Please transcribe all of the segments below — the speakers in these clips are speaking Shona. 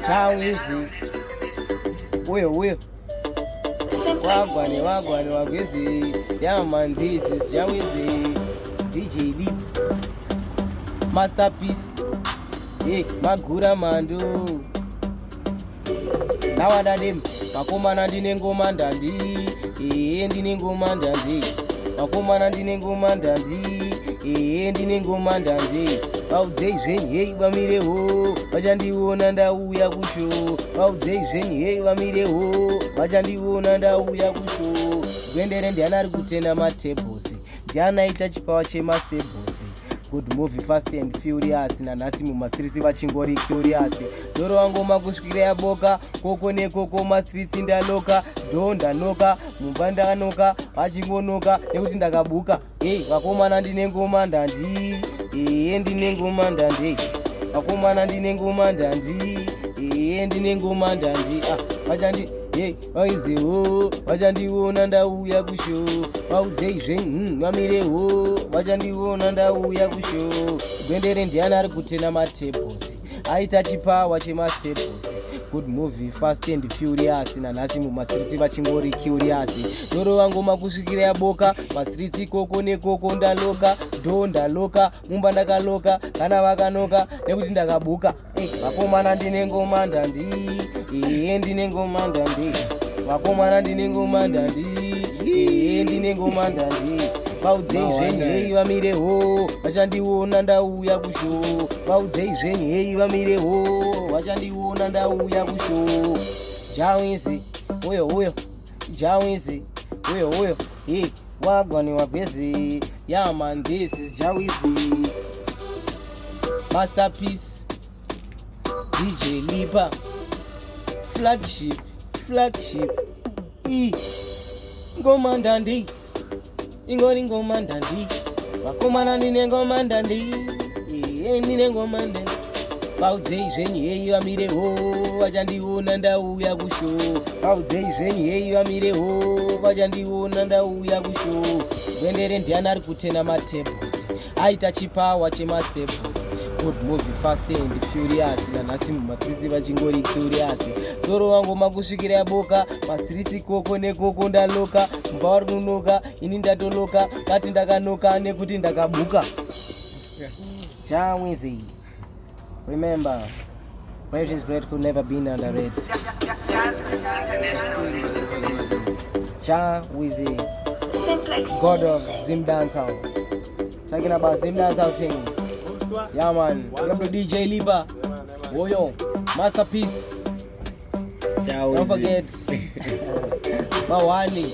Jahwiz. Will. Wagwani, wagwizi. Yeah, man, this is Jahwiz. DJ Leap. Masterpiece. Hey, Magura Mando. Nawadadem. Makomana ndine ngoma ndandi. Ndine ngoma ndandi. Makomana ndine ngoma ndandi. Ndine ngoma ndandi. Vaudzeizvenyi hei vamirewo vachandiona ndauya kusho. Vaudzeizvenyi hei vamirewo vachandiona ndauya kusho. Gwendere ndiani ari kutenda matebhosi, ndiani aita chipawa chemasebhosi. Good movie Fast and Furious nanhasi mumastrits vachingori curious. Doro wangoma kusvikira yaboka koko nekoko mastrits ndaloka do ndanoka mumba ndanoka vachingonoka nekuti ndakabuka. Vakomana ndine ngoma ndandi. Ndine ngoma ndandi. Vakomana ndine ngoma ndandi. Ndine ngoma ndandi. Vachandi vaizewo vachandiona ndauya kusho. Vaudzeizvenyi vamirewo vachandiona ndauya kusho. Gwendere ndiani ari kutena matebhosi, aita chipawa chemasebhosi. Good movie Fast and Furious nanhasi mumastrits vachingori curious. Doro wangoma kusvikira yaboka mastrits ikoko nekoko ndaloka do ndaloka mumba ndakaloka kana vakanoka nekuti ndakabuka. Vakomana ndine ngoma ndandi. Ndine ngoma ndandi. Vakomana ndine ngoma ndandi. Ndine ngoma ndandi. Vaudzeizvenyi hei vamirewo vachandiona ndauya kusho. Vaudzeizvenyi hei vamirewo vachandiona ndauya kusho. Jahwiz uyo Jahwiz uyo wagwani wagwezi. Yeah man, this is Jahwiz. Masterpiece DJ Lipa. Flagship ngoma ndandi. Ingori ngoma ndandi. Vakomana ndine ngoma ndandi. Ndine ngoma ndandi. Vaudzeizvenyi hei vamirewo vachandiona ndauya kusho. Vaudzeizvenyi hei vamirewo vachandiona ndauya kusho. Gwendere ndiani ari kutena matebhosi, aita chipawa chemasebhosi. Good movie Fast and Furious nanhasi mumastrits vachingori curious. Doro wangoma kusvikira yaboka mastrits koko nekoko ndaloka mumba vari kunoka ini ndatoloka kati ndakanoka nekuti ndakabuka. Jahwiz. Remember, great is great could never be underrated. Jahwiz. God of ZimDancehall. Talking about ZimDancehall thing. Yeah man, remember DJ Lipa. Oyo, Masterpiece. Don't forget. Mawani.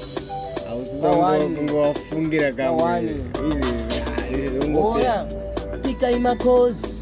Fungira kama. Oya, pika imakozi.